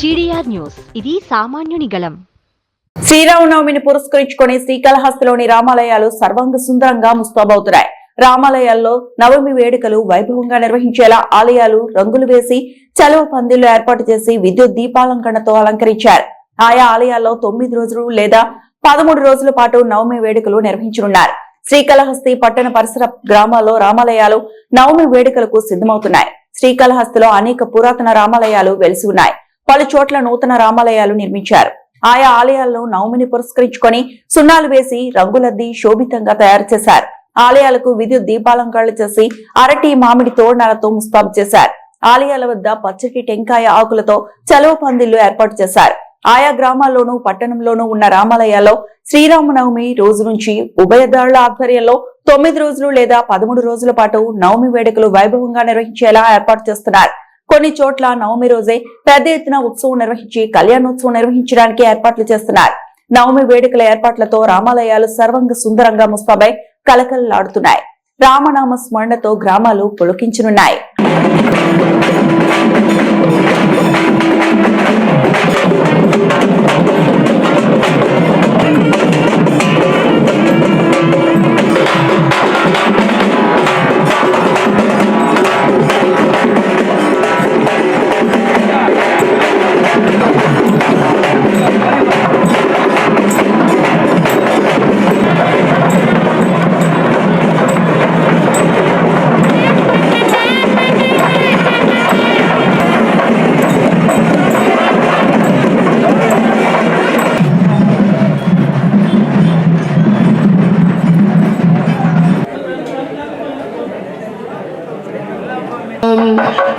GDR news, ఇది సామాన్యుని గళం. శ్రీరామనవమిని పురస్కరించుకొని శ్రీకాళహస్తిలోని రామాలయాలు సర్వాంగ సుందరంగా ముస్తాబవుతున్నాయి. రామాలయాల్లో నవమి వేడుకలు వైభవంగా నిర్వహించేలా ఆలయాలు రంగులు వేసి చలువ పందిళ్లు ఏర్పాటు చేసి విద్యుత్ దీపాలంకరణతో అలంకరించారు. ఆయా ఆలయాల్లో 9 రోజులు లేదా 13 రోజుల పాటు నవమి వేడుకలు నిర్వహించనున్నారు. శ్రీకాళహస్తి పట్టణ పరిసర గ్రామాల్లో రామాలయాలు నవమి వేడుకలకు సిద్ధమవుతున్నాయి. శ్రీకాళహస్తిలో అనేక పురాతన రామాలయాలు వెలిసి ఉన్నాయి. పలు చోట్ల నూతన రామాలయాలు నిర్మించారు. ఆయా ఆలయాల్లో నవమిని పురస్కరించుకొని సున్నాలు వేసి రంగులద్ది శోభితంగా తయారు చేశారు. ఆలయాలకు విద్యుత్ దీపాలంకరణ చేసి అరటి మామిడి తోరణాలతో ముస్తాబు చేశారు. ఆలయాల వద్ద పచ్చటి టెంకాయ ఆకులతో చలువ పందిళ్లు ఏర్పాటు చేశారు. ఆయా గ్రామాల్లోనూ పట్టణంలోనూ ఉన్న రామాలయాల్లో శ్రీరామనవమి రోజు నుంచి ఉభయదారుల ఆధ్వర్యంలో 9 రోజులు లేదా 13 రోజుల పాటు నవమి వేడుకలు వైభవంగా నిర్వహించేలా ఏర్పాటు చేస్తున్నారు. కొన్ని చోట్ల నవమి రోజే పెద్ద ఎత్తున ఉత్సవం నిర్వహించి కళ్యాణోత్సవం నిర్వహించడానికి ఏర్పాట్లు చేస్తున్నారు. నవమి వేడుకల ఏర్పాట్లతో రామాలయాలు సర్వంగ సుందరంగా ముస్తాబై కలకలలాడుతున్నాయి. రామనామ స్మరణతో గ్రామాలు పులకించనున్నాయి.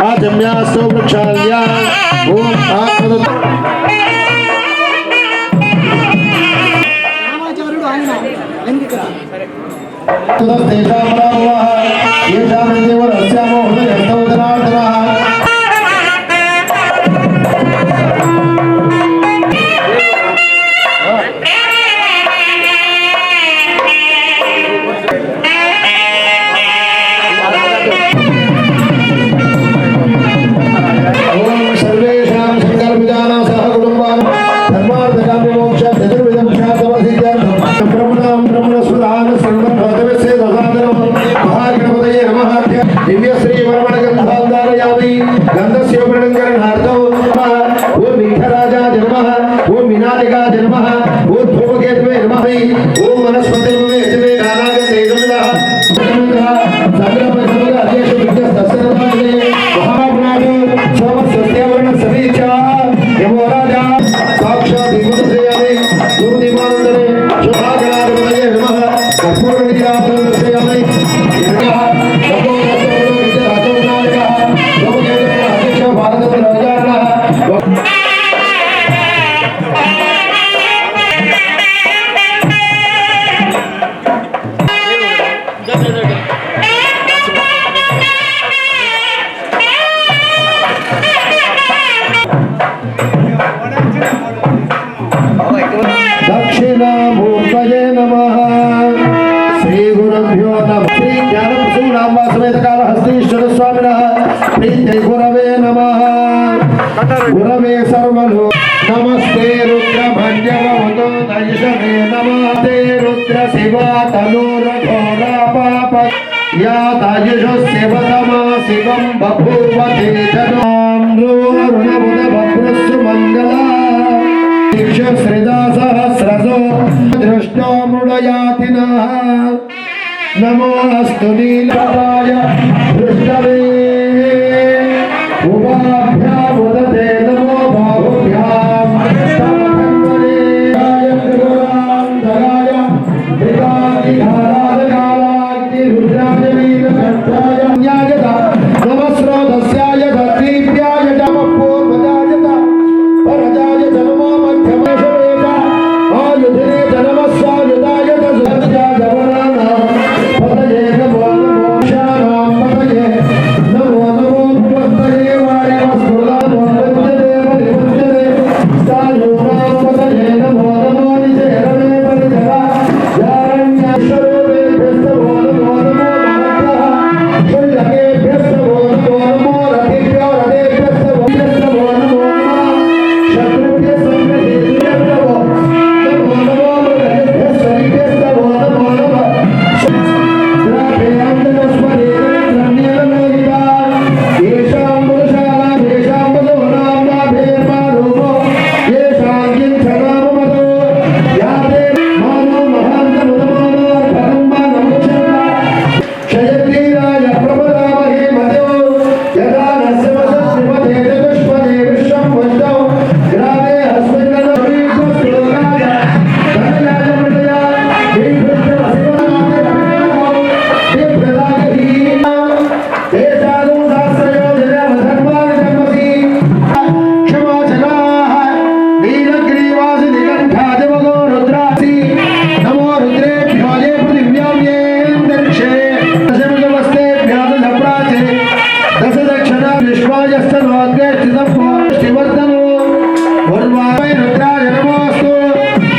आजम्यास्तु वृक्षाल्या ओम आत्मदत्त रामाचार्युडु आयन एंदिकरा तदेशामरावः येषामेव रस्यामो हृदयस्तोदनार्दनः दक्षिणामूर्तये नमः श्री गुरुभ्यो नमः श्री ज्ञानप्रसूनाम्बा समेत कालहस्तीश्वर स्वामिनः प्रीत्यै गुरवे नमः गुरवे सर्वलो नमस्ते रुद्रभञ्जवतो दयिषवे नमस्ते रुद्र शिवा तनूरघोरा पाप या दायुषस्य वदमा शिवं बभूवते जनां रुणमुदभद्रस्सु मङ्गला श्रीदासहस्रसो दृष्टो मृडयातिनः नमोऽस्तु नीलराय दृष्टवे उभाभ्यामुदते नमो बाहुभ्याम् तमकन्वरेयाय त्रिपुरान्तराय त्रिकालिहाराजकालाग्निरुद्राय नीलकण्ठाय न्यायत नमस्रोतस्याय दीप्याय तमपूर्वजाय परजाय जन्मो नमो नमो पतये नमो नमो पतये वारे విశ్వాయస్తనోద్గేష్టితం శివర్ధనో వర్వాయ రుద్రాయ నమోస్తు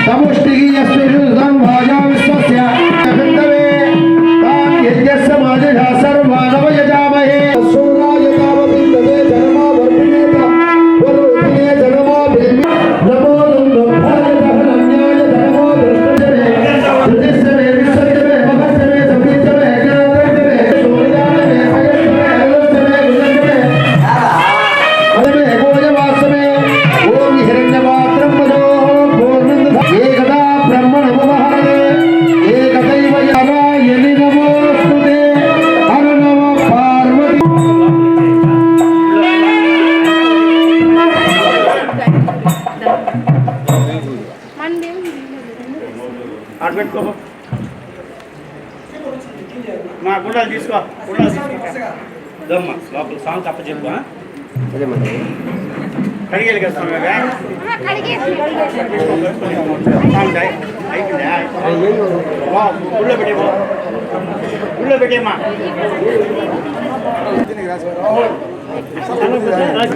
సముష్టికి యస్మిషుతం వాజా విశ్వస్య గంధవే తాన్ యజ్ఞస్య మాజా సర్వానవ యజామహే సూరాయ తావతిందదే జనమా వర్పిణేత వరుణే జనమా బిల్మి నమో నందభాయ దహనన్యాయ ధనమో దృష్టజనే ధృతిస్సమే విశ్వజనే మహస్సమే సంవిత్తమే జ్ఞానమే సూర్యానమే భయస్సమే అలస్సమే గుణజమే అలమే భోజవాసమే ఓం హిరణ్యపాత్రం వదో పూర్ణంద ఏకదా బ్రహ్మణమవహరే ఏకదైవ నారాయణి నమోస్తుతే హర నమ పార్వతి పెట్టుకో మా గుండాలు తీసుకో గుండాలు దమ్మా లోపల సాంగ్ తప్ప చెప్పు కడిగేలు కదా గుళ్ళో పెట్టేమో గుళ్ళో పెట్టేమ్మా రాసి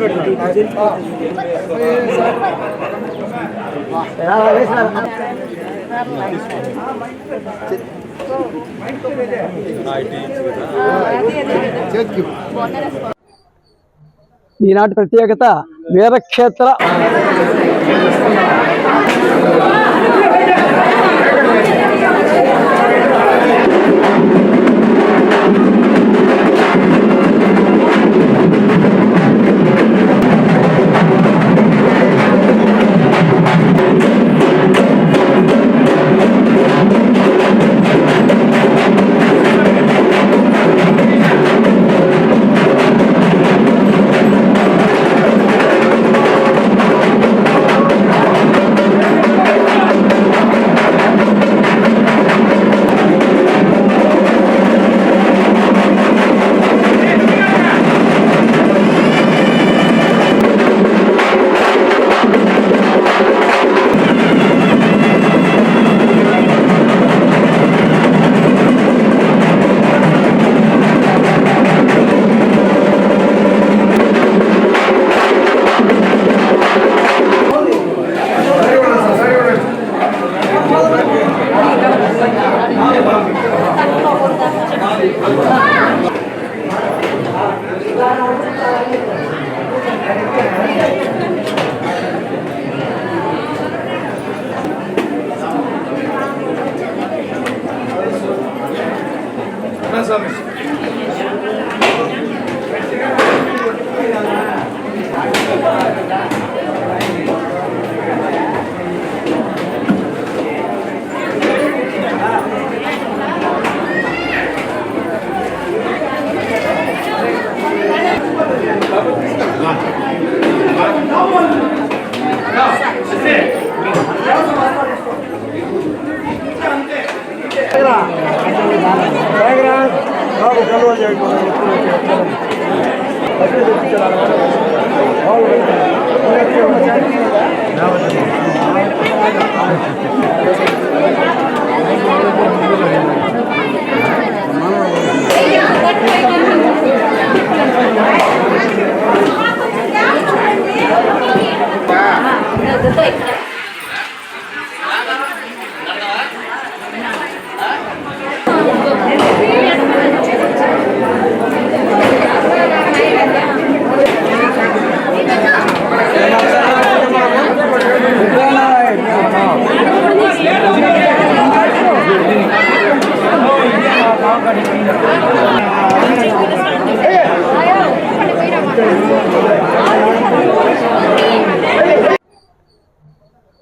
ఈనాటి ప్రత్యేకత వీరక్షేత్ర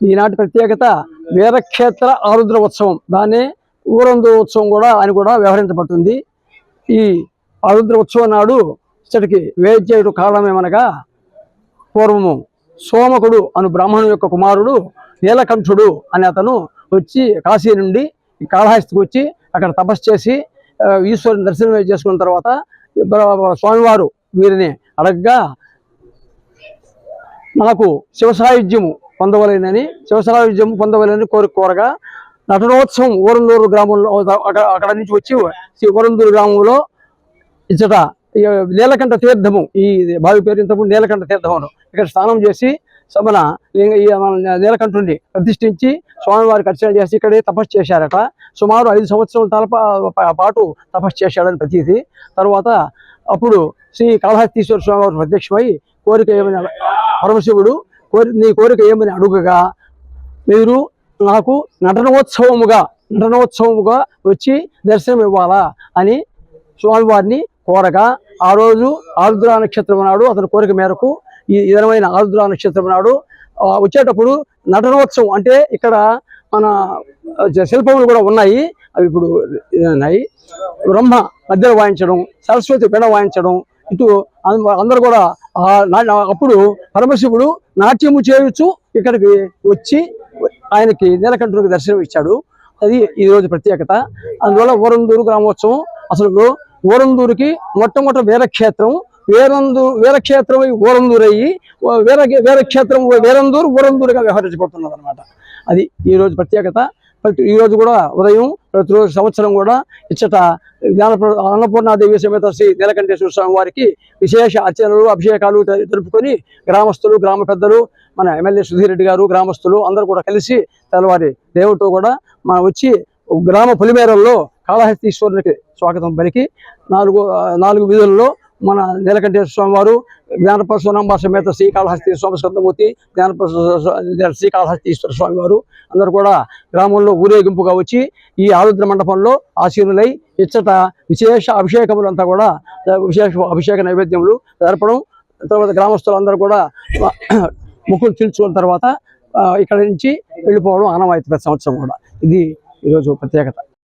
ఈనాటి ప్రత్యేకత వీరక్షేత్ర ఆరుద్ర ఉత్సవం. దాన్ని ఊరందు ఉత్సవం అని కూడా వ్యవహరించబడుతుంది. ఈ ఆరుద్ర ఉత్సవం నాడు ఇచ్చటికి వేద చేయడం కారణమేమనగా, పూర్వము సోమకుడు అను బ్రాహ్మణు యొక్క కుమారుడు నీలకంఠుడు అనే అతను వచ్చి కాశీ నుండి కాళహస్తికి వచ్చి అక్కడ తపస్సు చేసి ఈశ్వరుని దర్శనం చేసుకున్న తర్వాత స్వామివారు వీరిని అడగగా, నాకు శివసాయుధ్యము పొందవలేనని కోరగా నటనోత్సవం ఊరందూరు గ్రామంలో అక్కడ నుంచి వచ్చి ఊరందూరు గ్రామంలో ఇచ్చట ఈ నీలకంఠ తీర్థము, ఈ బావి పేరు ఇంతకు నీలకంఠ తీర్థమును ఇక్కడ స్నానం చేసి మన నీలకంఠుడిని ప్రతిష్ఠించి స్వామివారికి అర్చన చేసి ఇక్కడే తపస్సు చేశారట. సుమారు 5 సంవత్సరాల పాటు తపస్సు చేశాడని ప్రతీతి. తర్వాత అప్పుడు శ్రీ కాళహస్తీశ్వర స్వామివారు ప్రత్యక్షమై కోరిక ఏమని పరమశివుడు నీ కోరిక ఏమని అడుగగా, మీరు నాకు నటనోత్సవముగా వచ్చి దర్శనం ఇవ్వాలా అని స్వామివారిని కోరగా, ఆ రోజు ఆరుద్ర నక్షత్రం నాడు అతని కోరిక మేరకు ఈ విధమైన ఆరుద్ర నక్షత్రం నాడు వచ్చేటప్పుడు నటనోత్సవం అంటే ఇక్కడ మన శిల్పములు కూడా ఉన్నాయి, అవి ఇప్పుడు ఉన్నాయి. బ్రహ్మ మధ్యలో వాయించడం, సరస్వతి పెడ వాయించడం, ఇటు అందరూ కూడా అప్పుడు పరమశివుడు నాట్యము చేయొచ్చు ఇక్కడికి వచ్చి ఆయనకి నీలకంఠునికి దర్శనం ఇచ్చాడు. అది ఈ రోజు ప్రత్యేకత. అందువల్ల ఊరందూరు గ్రామోత్సవం అసలు ఊరందూరుకి మొట్టమొదటి వీరక్షేత్రం, వీరక్షేత్రం ఊరందూరు అయ్యి వీరక్షేత్రం ఊరందూరుగా వ్యవహరించబడుతున్నది అనమాట. అది ఈ రోజు ప్రత్యేకత. ఈ రోజు కూడా ఉదయం ప్రతిరోజు సంవత్సరం కూడా ఇచ్చట అన్నపూర్ణాదేవి సమేత శ్రీ నీలకంఠేశ్వర స్వామి వారికి విశేష అర్చనలు అభిషేకాలు జరుపుకొని గ్రామస్తులు, గ్రామ పెద్దలు, మన ఎమ్మెల్యే సుధీర్ రెడ్డి గారు, గ్రామస్తులు అందరూ కూడా కలిసి తెల్లవారి దేవుడితో కూడా వచ్చి గ్రామ పొలిమేరల్లో కాళహస్తీశ్వరునికి స్వాగతం పలికి 4 వీధుల్లో మన నీలకంఠేశ్వర స్వామి వారు, జ్ఞానప సోనాంబ సమేత శ్రీకాళహస్తీశ్వర స్వామి స్కందమూర్తి, శ్రీకాళహస్తీశ్వర స్వామి వారు అందరూ కూడా గ్రామంలో ఊరేగింపుగా వచ్చి ఈ ఆరుద్ర మండపంలో ఆశీనులై ఇచ్చట విశేష అభిషేకములంతా కూడా అభిషేక నైవేద్యములు జరపడం, తర్వాత గ్రామస్తులందరూ కూడా ముక్కులు తీర్చుకున్న తర్వాత ఇక్కడి నుంచి వెళ్ళిపోవడం ఆనవాయితీ ప్రతి సంవత్సరం కూడా. ఇది ఈరోజు ప్రత్యేకత.